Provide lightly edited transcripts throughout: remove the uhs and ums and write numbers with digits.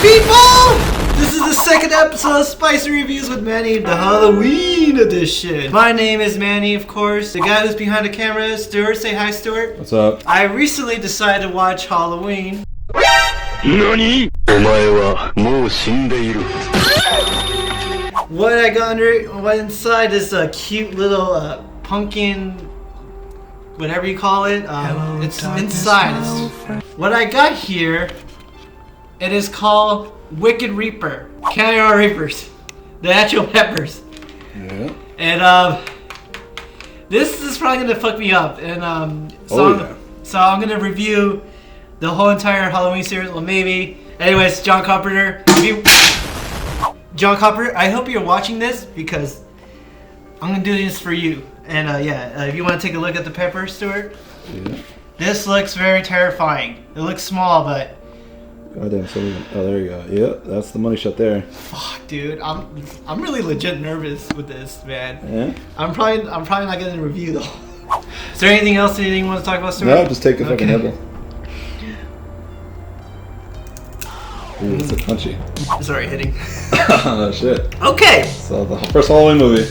people! This is the second episode of Spicy Reviews with Manny, the Halloween edition. My name is Manny, of course. The guy who's behind the camera is Stuart. Say hi, Stuart. What's up? I recently decided to watch Halloween. NANI?! What I got what inside is a cute little pumpkin, whatever you call it. It's inside. What I got here, it is called Wicked Reaper. Canada Reapers. The actual peppers. Yeah. And this is probably gonna fuck me up. And so I'm gonna review the whole entire Halloween series. Well, maybe. Anyways, John Carpenter. John Carpenter, I hope you're watching this because I'm gonna do this for you. And if you want to take a look at the pepper, Stuart. Yeah. This looks very terrifying. It looks small, but Goddamn, there you go. Yeah, that's the money shot there. fuck, dude, I'm really legit nervous with this, man. Yeah? I'm probably not gonna review though. Is there anything else that you want to talk about, Stuart? No, just take a fucking nibble. Ooh, it's so crunchy. It's already hitting. Oh shit. Okay. So the first Halloween movie.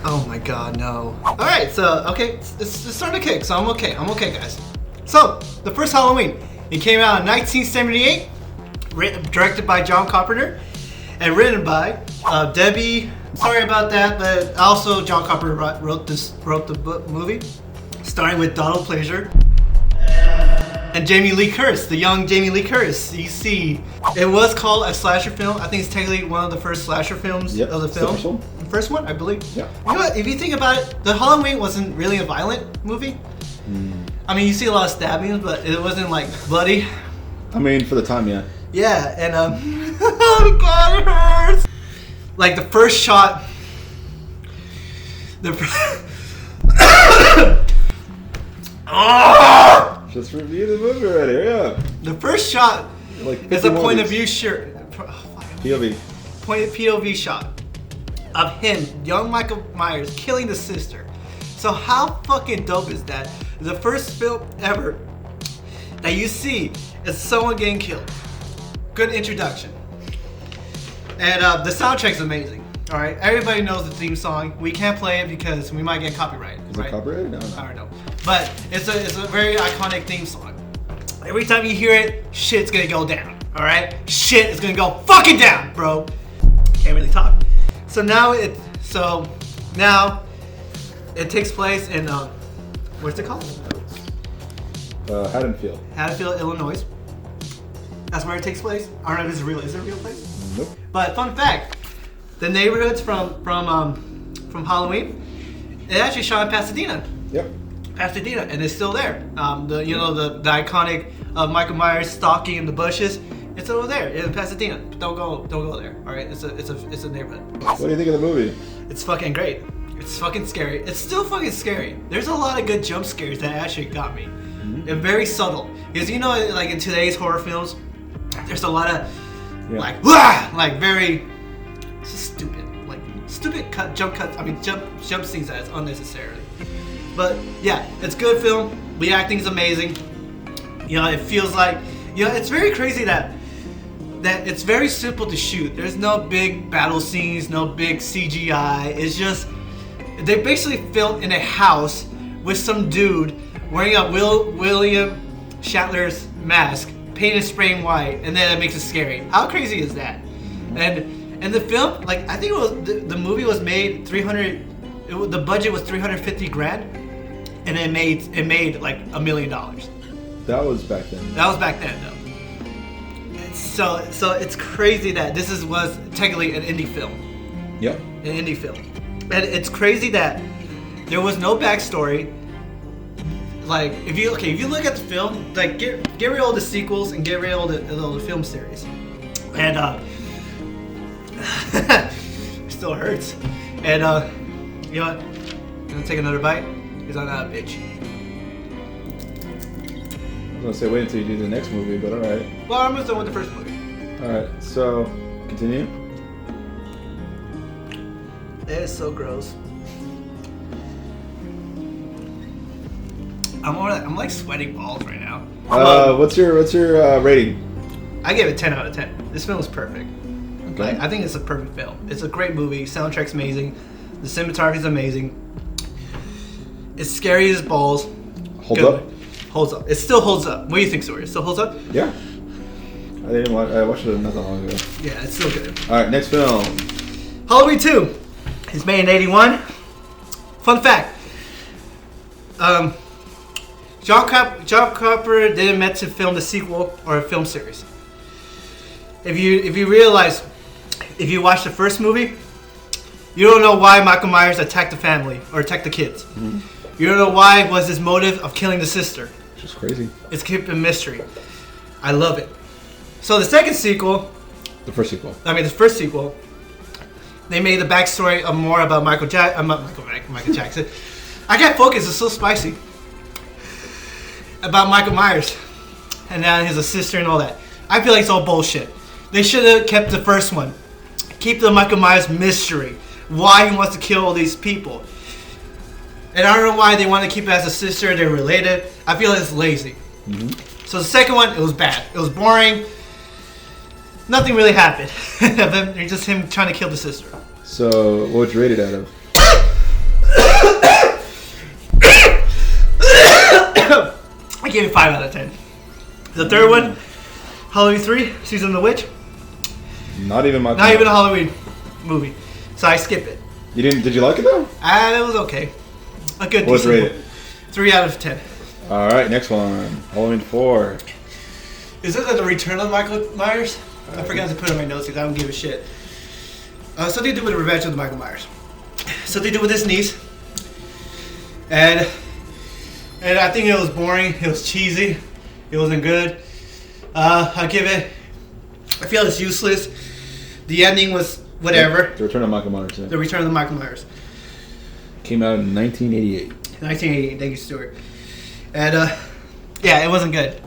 Oh my god, no. Alright, so, okay, it's starting to kick, so I'm okay, guys. So, the first Halloween, it came out in 1978, directed by John Carpenter, and written by Debbie, sorry about that, but also John Carpenter wrote the movie, starring with Donald Pleasure, and Jamie Lee Curtis, the young Jamie Lee Curtis. You see, it was called a slasher film. I think it's technically one of the first slasher films of the film. The first one, I believe. Yeah. You know what? If you think about it, the Halloween wasn't really a violent movie. I mean, you see a lot of stabbings, but it wasn't like bloody. I mean, for the time, yeah. Yeah, and oh god, it hurts. Like the first shot. Just review the movie already, yeah. The first shot is a point of view POV. POV shot of him, young Michael Myers, killing the sister. So how fucking dope is that? The first film ever that you see is someone getting killed. Good introduction. And the soundtrack's amazing. All right, everybody knows the theme song. We can't play it because we might get copyrighted. Is it copyrighted? No. I don't know. But it's a very iconic theme song. Every time you hear it, shit's gonna go down. All right, shit is gonna go fucking down, bro. Can't really talk. So now it takes place in what's it called? Haddonfield. Haddonfield, Illinois. That's where it takes place. I don't know if it's real. Is it a real place? Nope. But fun fact, the neighborhoods from Halloween, it actually shot in Pasadena. Yep. Pasadena, and it's still there. The iconic Michael Myers stalking in the bushes. It's over there in Pasadena. Don't go there. All right, it's a neighborhood. What do you think of the movie? It's fucking great. It's fucking scary. It's still fucking scary. There's a lot of good jump scares that actually got me. They're very subtle because like in today's horror films, there's a lot of like very stupid, jump cuts. I mean jump scenes that's unnecessarily. But yeah, it's good film. The acting's amazing. It feels like it's very crazy that it's very simple to shoot. There's no big battle scenes, no big CGI. It's just they basically filmed in a house with some dude wearing a William Shatner's mask, painted spraying white, and then it makes it scary. How crazy is that? And the film, like I think it was the movie was made the budget was $350,000, and it made like $1 million. That was back then. That was back then, though. So it's crazy that this was technically an indie film. Yep. An indie film, and it's crazy that there was no backstory. Like if you look at the film, like get rid of all the sequels and get rid of all the film series, and it still hurts. And you know what? I'm gonna take another bite because I'm not a bitch. I was gonna say wait until you do the next movie, but alright. Well, I'm almost done with the first movie. Alright, so continue. It is so gross. I'm like sweating balls right now. What's your rating? I gave it 10 out of 10. This film is perfect. Okay. Like, I think it's a perfect film. It's a great movie. Soundtrack's amazing. The cinematography is amazing. It's scary as balls. Holds up? Holds up. It still holds up. What do you think, Sawyer? It still holds up? Yeah. I watched it not that long ago. Yeah, it's still good. Alright, next film. Halloween 2. It's made in 81. Fun fact. John Carpenter didn't meant to film the sequel or a film series. If you realize, if you watch the first movie, you don't know why Michael Myers attacked the family or attacked the kids. Mm-hmm. You don't know why was his motive of killing the sister. Which is crazy. It's kept a mystery. I love it. So the second sequel. The first sequel. The first sequel. They made the backstory of more about Michael Jackson. I can't focus. It's so spicy. About Michael Myers, and now his sister and all that. I feel like it's all bullshit. They should have kept the first one. Keep the Michael Myers mystery. Why he wants to kill all these people. And I don't know why they want to keep it as a sister. They're related. I feel like it's lazy. Mm-hmm. So the second one, it was bad. It was boring. Nothing really happened. It's just him trying to kill the sister. So, what would you rate it out of? I gave it 5 out of 10. The third one, Halloween 3, Season of the Witch. Not even a Halloween movie. So I skip it. You didn't? Did you like it though? It was okay. A good. What's rated? 3 out of 10. All right, next one. Halloween 4. Is this like the Return of Michael Myers? I forgot to put it in my notes because I don't give a shit. Something to do with the Revenge of the Michael Myers. Something to do with his niece. And I think it was boring. It was cheesy. It wasn't good. I'll give it. I feel it's useless. The ending was whatever. The Return of Michael Myers. Yeah. The Return of the Michael Myers. Came out in 1988. 1988. Thank you, Stuart. And yeah, it wasn't good.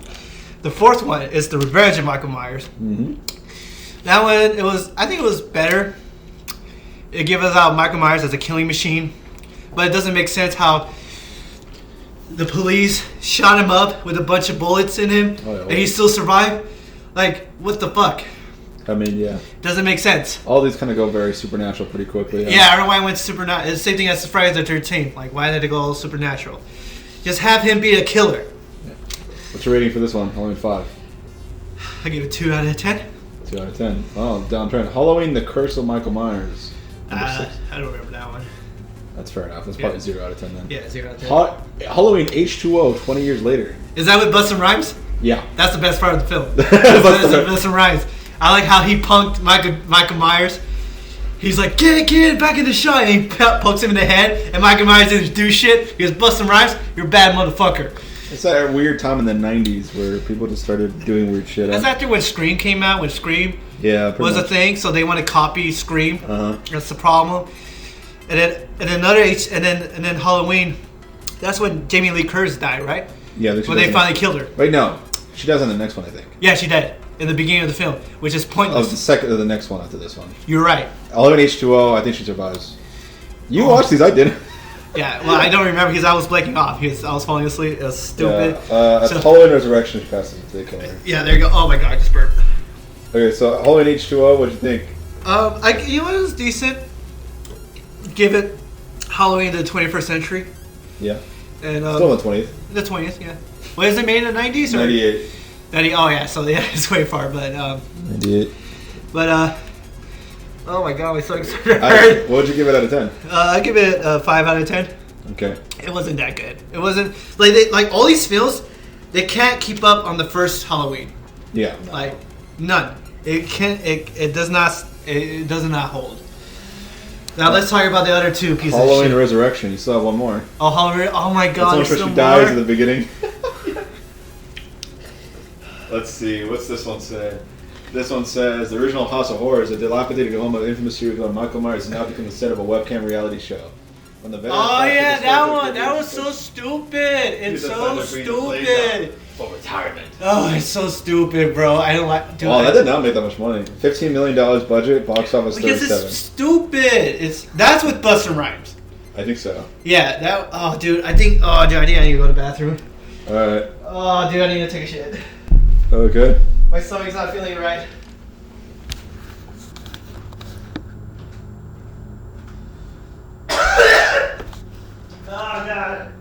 The fourth one is the Revenge of Michael Myers. Mm-hmm. That one, I think it was better. It gives us out Michael Myers as a killing machine, but it doesn't make sense how the police shot him up with a bunch of bullets in him, and he still survived. Like, what the fuck? I mean, yeah. Doesn't make sense. All these kind of go very supernatural pretty quickly. Yeah, I don't know why I went supernatural. It's the same thing as Friday the 13th. Like, why did it go all supernatural? Just have him be a killer. Yeah. What's your rating for this one? Halloween 5. I give it 2 out of 10. 2 out of 10. Oh, downtrend. Halloween: The Curse of Michael Myers. I don't remember that one. That's fair enough. That's probably 0 out of 10 then. Yeah, 0 out of 10. Halloween H2O, 20 years later. Is that with Busta Rhymes? Yeah. That's the best part of the film. Busta Rhymes. I like how he punked Michael Myers. He's like, get it, back in the shot. And he pokes him in the head. And Michael Myers didn't do shit. He goes, Busta Rhymes, you're a bad motherfucker. It's that weird time in the 90s where people just started doing weird shit. That's after when Scream came out, when Scream was a thing, so they want to copy Scream. Uh-huh. That's the problem. And then Halloween, that's when Jamie Lee Curtis died, right? Yeah. When they finally killed her. Wait, no. She dies in the next one, I think. Yeah, she died in the beginning of the film, which is pointless. The next one after this one. You're right. Halloween H2O, I think she survives. You watched these, I didn't. Yeah, well, I don't remember because I was blanking off. I was falling asleep. It was stupid. Yeah, Halloween Resurrection, she passes the killer. Yeah, there you go. Oh my god, I just burped. Okay, so Halloween H2O, what'd you think? You know, it was decent. Give it Halloween to the 21st century. Yeah. And still the 20th. The 20th, yeah. What is it made in the 90s? Or? 98. 90, oh yeah, so yeah, it's way far, but 98. But oh my god, I'm so excited. What would you give it out of 10? I give it 5 out of 10. Okay. It wasn't that good. It wasn't like all these films, they can't keep up on the first Halloween. Yeah. No. Like none. It does not hold. Now let's talk about the other two pieces Halloween of shit. Resurrection. You still have one more. Oh, Halloween! Oh my god! That's when she dies at the beginning. Let's see. What's this one say? This one says the original House of Horrors, a dilapidated home of infamous serial killer Michael Myers, has now become the set of a webcam reality show. When the yeah, that one. That was so stupid. It's so stupid. For retirement. Oh, it's so stupid, bro. I don't like. Dude, that did not make that much money. $15 million budget, box office 37. Because it's stupid. That's with Busta Rhymes. I think so. Yeah. That. Oh, dude. I think I need to go to the bathroom. All right. Oh, dude. I need to take a shit. Okay. My stomach's not feeling it right. Oh god.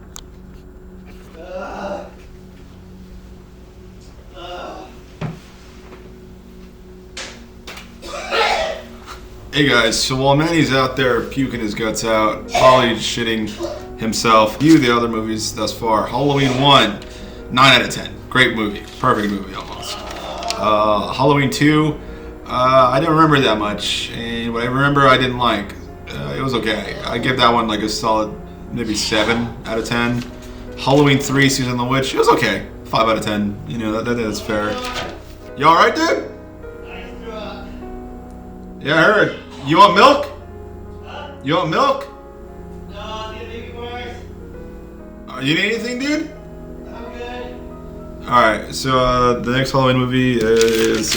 Hey guys, so while Manny's out there puking his guts out, probably shitting himself, the other movies thus far. Halloween 1, 9 out of 10. Great movie. Perfect movie almost. Halloween 2, I didn't remember that much, and what I remember I didn't like. It was okay. I give that one like a solid maybe 7 out of 10. Halloween 3, Season of the Witch, it was okay. 5 out of 10. You know, that's fair. You alright, dude? Yeah, I heard. You want milk? Huh? You want milk? No, I need a baby worse. You need anything, dude? I'm good. Alright, so the next Halloween movie is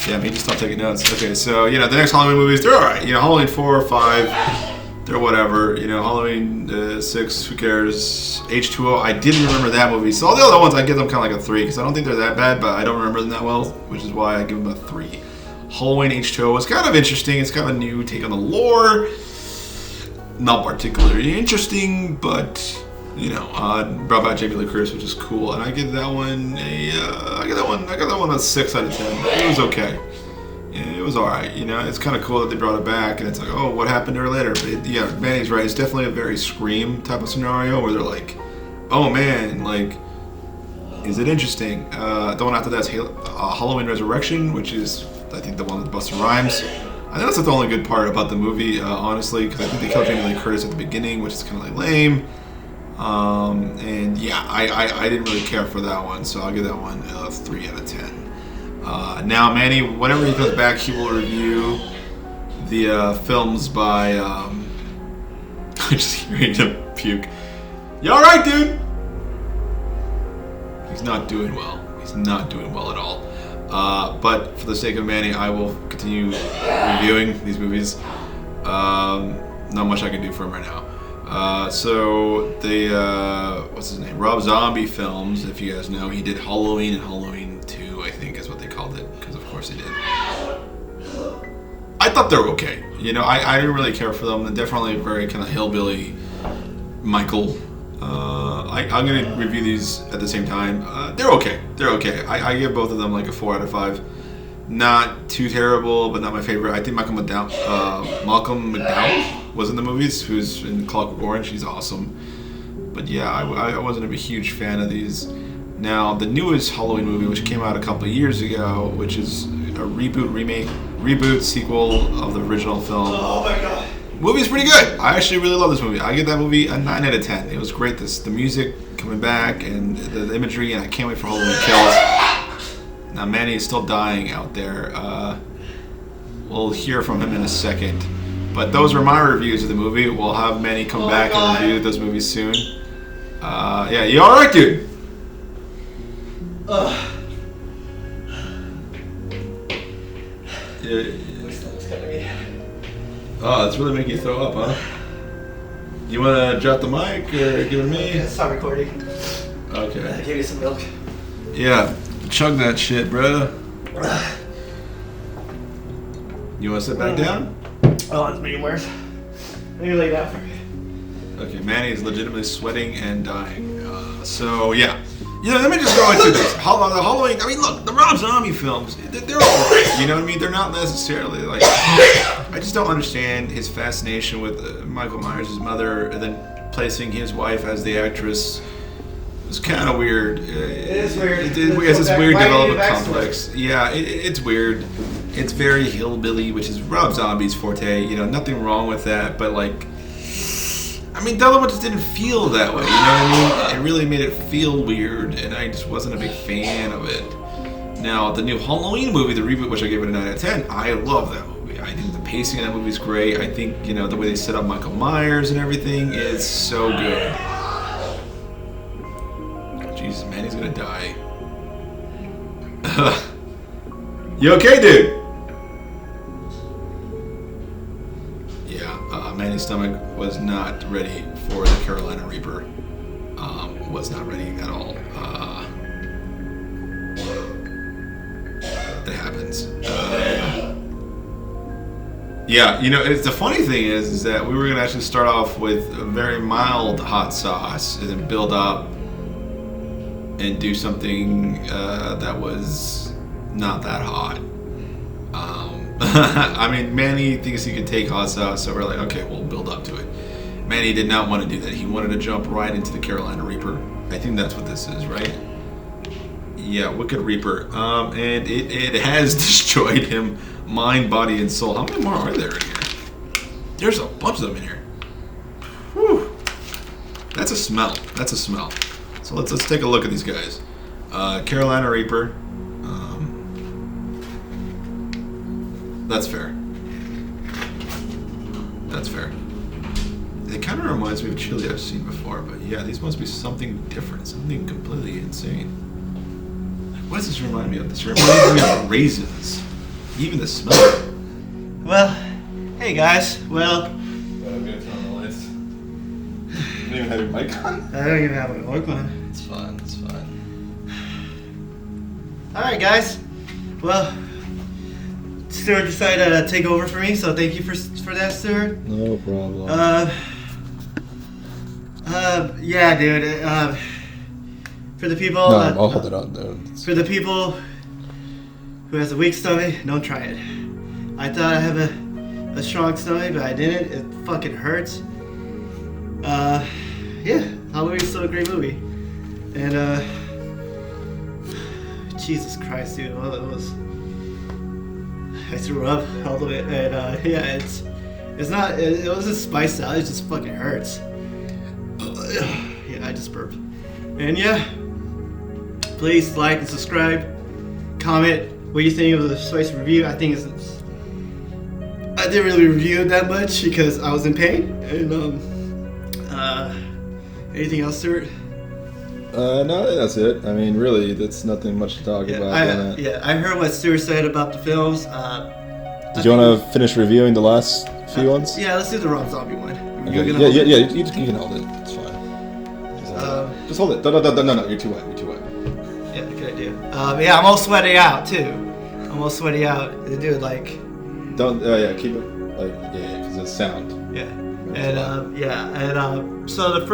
damn, he just stopped taking notes. Okay, so the next Halloween movies, they're alright. Halloween 4 or 5, they're whatever. Halloween 6, who cares? H2O, I didn't remember that movie. So all the other ones I give them kind of like a 3 because I don't think they're that bad, but I don't remember them that well, which is why I give them a 3. Halloween H2O was kind of interesting. It's kind of a new take on the lore. Not particularly interesting, but brought back Jamie Lee Curtis, which is cool. And I give that one I got that one a 6 out of 10. It was okay. It was alright. It's kind of cool that they brought it back, and it's like, oh, what happened to her later? But Manny's right. It's definitely a very Scream type of scenario where they're like, oh man, like, is it interesting? The one after that's Halloween Resurrection, which is, I think, the one with Busta Rhymes. I think that's the only good part about the movie, honestly, because I think they killed Jamie Lee Curtis at the beginning, which is kind of like lame. And yeah, I didn't really care for that one, so I'll give that one a 3 out of 10. Now, Manny, whenever he comes back, he will review the films by. I'm just hearing him puke. You all right, dude? He's not doing well. He's not doing well at all. But for the sake of Manny, I will continue reviewing these movies. Not much I can do for him right now. So the what's his name? Rob Zombie Films. If you guys know, he did Halloween and Halloween 2, I think is what they called it, because of course he did. I thought they were okay. I didn't really care for them. They're definitely very kind of hillbilly Michael. I'm gonna review these at the same time. They're okay. They're okay. I give both of them like a 4 out of 5. Not too terrible, but not my favorite. I think Malcolm McDowell was in the movies, who's in Clockwork Orange. He's awesome. But yeah, I wasn't a huge fan of these. Now, the newest Halloween movie, which came out a couple of years ago, which is a reboot sequel of the original film. Oh my god. Movie's pretty good. I actually really love this movie. I give that movie a 9 out of 10. It was great. The music coming back and the imagery, and I can't wait for Halloween Kills. Now, Manny is still dying out there. We'll hear from him in a second. But those are my reviews of the movie. We'll have Manny come back and review those movies soon. Yeah, you alright, dude? Yeah. My stomach's killing me. Oh, it's really making you throw up, huh? You want to drop the mic or give it me? Yeah, stop recording. Okay. I'll give you some milk. Yeah, chug that shit, bro. You want to sit back down? Oh, it's making worse. Let me lay down for me. Okay, Manny is legitimately sweating and dying. So, yeah. Let me just go into this. Halloween, I mean, look, the Rob Zombie films, they're alright. You know what I mean? They're not necessarily, like, I just don't understand his fascination with Michael Myers' mother and then placing his wife as the actress. It's kind of weird. It is weird. It has this weird development complex. Yeah, it's weird. It's very hillbilly, which is Rob Zombie's forte. Nothing wrong with that, but like, I mean, the other one just didn't feel that way. You know what I mean? It really made it feel weird, and I just wasn't a big fan of it. Now, the new Halloween movie, the reboot, which I gave it a 9 out of 10, I love that movie. I think the pacing of that movie is great. I think, the way they set up Michael Myers and everything is so good. Oh, Jesus, man, he's gonna die. You okay, dude? Manny's stomach was not ready for the Carolina Reaper. Was not ready at all. it happens. Yeah, it's the funny thing is that we were gonna actually start off with a very mild hot sauce and then build up and do something that was not that hot. I mean, Manny thinks he could take hot sauce, so we're like, okay, we'll build up to it. Manny did not want to do that. He wanted to jump right into the Carolina Reaper. I think that's what this is, right? Yeah, Wicked Reaper. And it has destroyed him, mind, body, and soul. How many more are there in here? There's a bunch of them in here. Whew. That's a smell. That's a smell. So let's take a look at these guys. Carolina Reaper. That's fair. That's fair. It kind of reminds me of chili I've seen before, but yeah, these must be something different, something completely insane. What does this remind me of? This reminds me of raisins. Even the smell. Well, hey guys. Well, I'm gonna turn on the lights. You don't even have your mic on? I don't even have my mic on. It's fine, it's fine. Alright guys. Well, Stuart decided to take over for me, so thank you for that, Stuart. No problem. Yeah, dude. For the people. No, I'll hold it on there. For the people who has a weak stomach, don't try it. I thought I have a strong stomach, but I didn't. It fucking hurts. Yeah, Halloween's still a great movie, and Jesus Christ, dude, well, it was. I threw up all the way, and yeah, it's not. It wasn't spiced out. It just fucking hurts. Yeah, I just burped. And yeah, please like and subscribe. Comment what you think of the spicy review. I think I didn't really review it that much because I was in pain. And anything else, Stuart? No, that's it. I mean, really, that's nothing much to talk about. I heard what Stuart said about the films. Did you want to finish reviewing the last few ones? Yeah, let's do the Rob Zombie one. Okay. Yeah, you can hold it. It's fine. Just hold it. No, you're too wet. Yeah, good idea. Yeah, I'm all sweaty out too. I'm all sweaty out. Dude, like. Don't. Keep it because it's sound. Yeah. And so the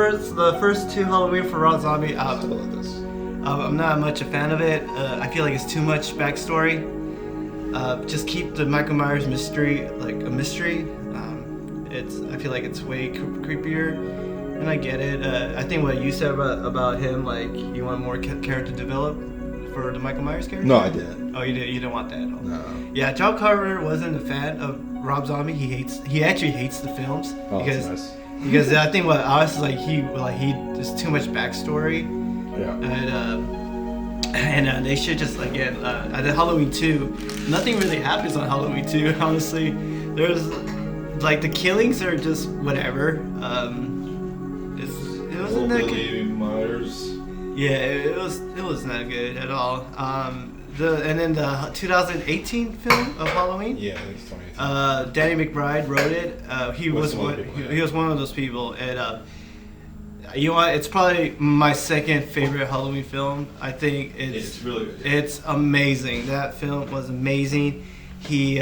first two Halloween for Rob Zombie, I'm not much a fan of it. I feel like it's too much backstory. Just keep the Michael Myers mystery like a mystery. I feel like it's way creepier, and I get it. I think what you said about him, like you want more character develop for the Michael Myers character. No, I didn't. Oh, you did. You didn't want that. Oh. No. Yeah, John Carter wasn't a fan of Rob Zombie. He actually hates the films because that's nice. because I think what us is like he there's too much backstory. Yeah. And they should just again at Halloween 2, nothing really happens on Halloween 2. Honestly, there's like the killings are just whatever. It wasn't that good. Myers. Yeah, it was not good at all. And then the 2018 film of Halloween. Yeah, I think it's 2018. Danny McBride wrote it. He was one of those people, and you know what? It's probably my second favorite Halloween film. I think it's really good. It's amazing. That film was amazing. They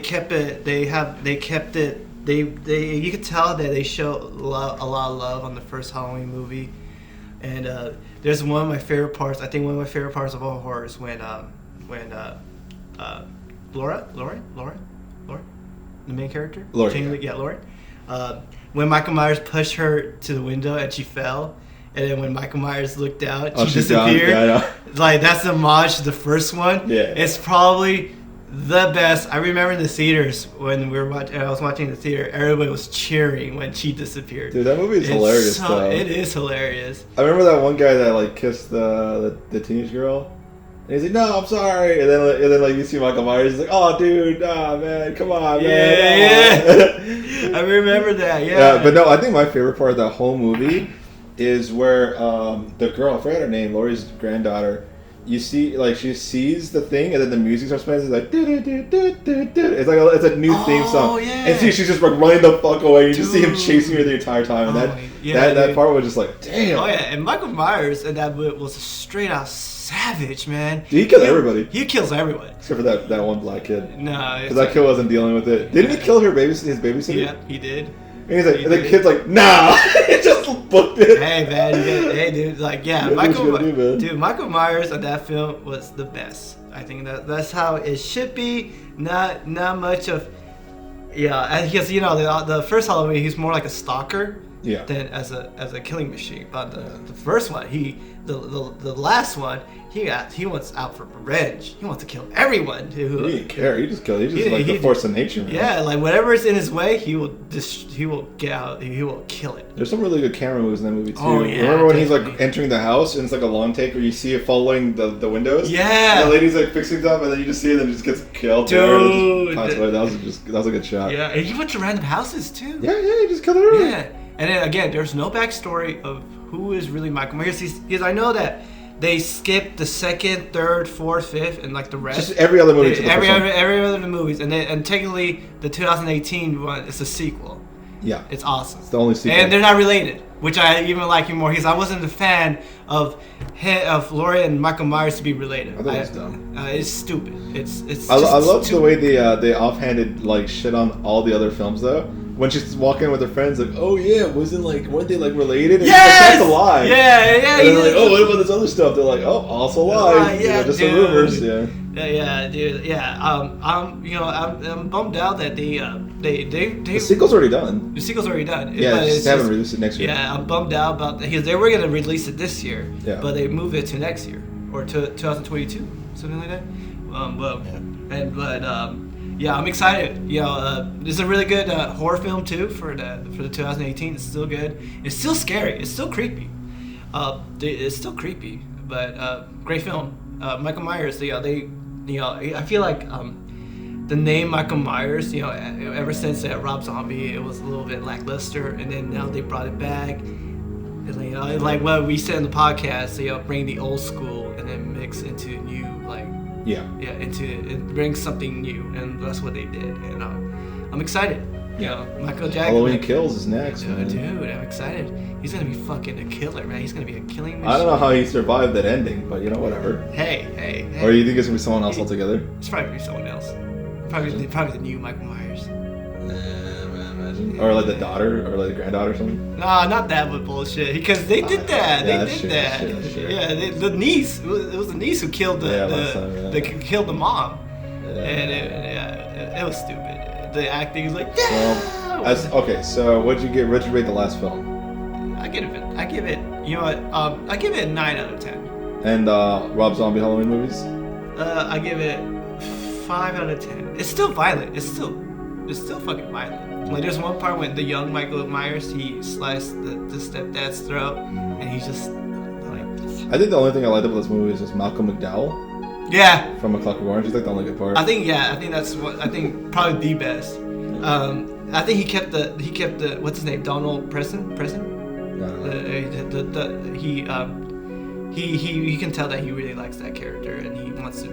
kept it. You could tell that they show a lot of love on the first Halloween movie, and there's one of my favorite parts. I think one of my favorite parts of all horror is when Laura, the main character, Laura. When Michael Myers pushed her to the window and she fell, and then when Michael Myers looked out, she disappeared. Yeah, like that's the homage to the first one. Yeah, it's probably the best. I remember in the theaters when I was watching the theater, everybody was cheering when she disappeared. Dude, that movie is hilarious. It is hilarious. I remember that one guy that like kissed the teenage girl, and he's like, "No, I'm sorry," and then you see Michael Myers, he's like, "Oh, dude, man, come on, man." Yeah. I remember that. Yeah. But no, I think my favorite part of that whole movie is where the girl, I forgot her name, Laurie's granddaughter. You see, like she sees the thing, and then the music starts playing. It's like, it's a new theme song. Yeah. And she's just like running the fuck away. You just see him chasing her the entire time, and Yeah, that dude. part was just like, damn. Oh yeah, and Michael Myers in that movie was a straight out savage, man. Dude, he killed everybody. He kills everyone. Except for that one black kid. No, Because that kid wasn't dealing with it. Didn't he kill his babysitter? Yeah, he did. And he's like, He and the did. kid's like, nah. He just booked it. Hey man, hey dude, like yeah, Yeah, Michael, what you gonna do, man? dude, Michael Myers in that film was the best. I think that's how it should be. Not much of, yeah, and because the first Halloween he's more like a stalker. Yeah. Than as a killing machine. But the first one, the last one, he wants out for revenge. He wants to kill everyone. He didn't care. He just killed. He just like the force of nature, man. Yeah, like whatever is in his way, he will get out. He will kill it. There's some really good camera moves in that movie too. Oh, yeah, Remember when he's definitely. like entering the house and it's like a long take where you see it following the windows? Yeah. And the lady's like fixing stuff and then you just see it and it just gets killed. there and it Dude. just passes away. That was a good shot. Yeah, and he went to random houses too. Yeah, he just killed everyone. Yeah, and then again, there's no backstory of who is really Michael Myers. Because I know that they skipped the second, third, fourth, fifth, and like the rest. Just every other movie. To the every first one. other movies, and technically the 2018 one is a sequel. Yeah. It's awesome. It's the only sequel. And they're not related, which I even like you more because I wasn't a fan of Laurie and Michael Myers to be related. I think it's dumb. It's stupid. It's. I love too- the way they offhanded like shit on all the other films though. When she's walking with her friends, like, oh yeah, weren't they like related? And Yes! she's like, that's a lie. Yeah. And they're like, oh, what about this other stuff? They're like, oh, also lies. Yeah, just dude. some rumors. Yeah. Yeah, dude. Yeah. I'm bummed out that they The sequel's already done. the sequel's already done. Yeah, But they it's just haven't released it next year. Yeah, I'm bummed out about that because they were gonna release it this year, Yeah. but they moved it to next year or to 2022, something like that. Yeah, I'm excited. This is a really good horror film too for the 2018. It's still good. It's still scary. It's still creepy. It's still creepy, but great film. Michael Myers. I feel like the name Michael Myers. Ever since Rob Zombie, it was a little bit lackluster, and then now they brought it back. And, like what we said in the podcast, bring the old school and then mix into new, like. Yeah. Yeah, it brings something new, and that's what they did, and I'm excited. Michael Jackson. Halloween Kills is next, man. Dude, I'm excited. He's gonna be fucking a killer, man. He's gonna be a killing machine. I don't know how he survived that ending, but whatever. Hey. Or you think it's gonna be someone else altogether? It's probably gonna be someone else. Probably the new Michael Myers. Imagine. Or like the daughter, or like the granddaughter or something. Nah, not that with bullshit. Because they did that. Yeah, They did sure, that. sure. Yeah, the niece. It was the niece who killed last time, yeah. killed the mom. Yeah. And it was stupid. The acting was like, Well, so what'd you rate the last film? I give it. You know what? I give it a 9 out of 10. And Rob Zombie Halloween movies? I give it 5 out of 10. It's still violent. It's still fucking violent. Like there's one part when the young Michael Myers he sliced the stepdad's throat, and he just like. I think the only thing I liked about this movie is just Malcolm McDowell Yeah. from A Clockwork Orange. He's like the only good part. I think that's what I think probably the best. I think he kept the what's his name, Donald Preston. I don't know. He can tell that he really likes that character and he wants to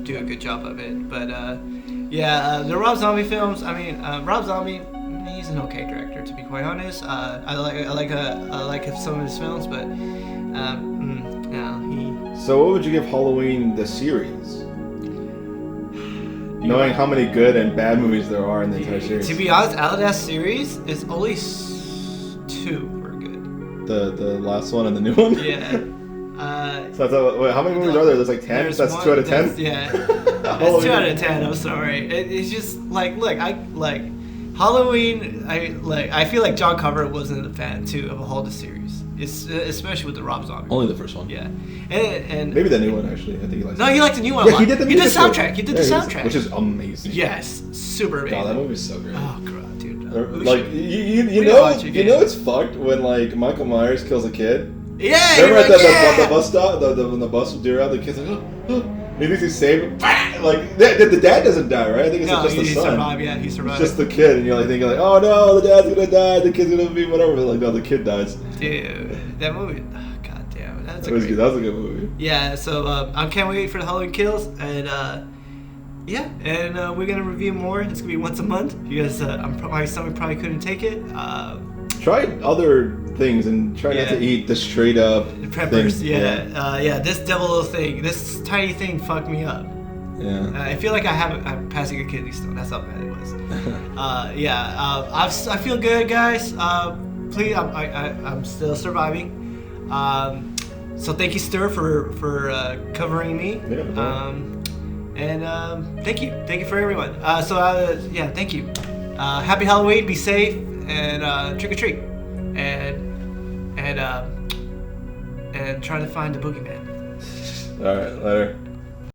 do a good job of it. But the Rob Zombie films. I mean, Rob Zombie, he's an okay director to be quite honest. I like some of his films, but he. So what would you give Halloween the series? Knowing how many good and bad movies there are in the entire series. To be honest, out of that series, it's only 2 were good. The last one and the new one? Yeah. So wait, how many movies are there? There's like 10? There's That's one- 2 out of 10? Yeah. It's 2 out of 10. I'm sorry. It's just like, look, I like Halloween. I feel like John Carver wasn't a fan too of all the series. It's especially with the Rob Zombie. Only the first one. Yeah. And Maybe the new one actually. I think he likes no, it. you like the new one. a Yeah, lot. he did the He did music for it. soundtrack. He did Yeah, the soundtrack. which is amazing. Yes, super amazing. God, that movie's so great. Oh god, dude. Like you we know watch it you again. know it's fucked when like Michael Myers kills a kid. Yeah. Remember you're at like, the yeah. bus stop, when the bus was due around, the kid's like, he thinks he's saving. Like the dad doesn't die, right? I think it's No, just the he son. survived. Yeah, he survived. It's just the kid, and you're like thinking like, oh no, the dad's gonna die, the kid's gonna be whatever. But like no, the kid dies. Dude, that movie. Oh, god damn, that's That was good. That was a good movie. Yeah, so I can't wait for the Halloween Kills, and we're gonna review more. It's gonna be once a month because my stomach probably couldn't take it. try other things and try not Yeah. to eat the straight up Peppers, thing. yeah. This devil little thing, this tiny thing fucked me up. Yeah. I feel like I'm passing a kidney stone. That's how bad it was. I feel good, guys. Please, I'm still surviving. So thank you, Stir, for covering me. Yeah, no problem. Thank you for everyone. Thank you. Happy Halloween. Be safe and trick or treat, and try to find the boogeyman. All right, later.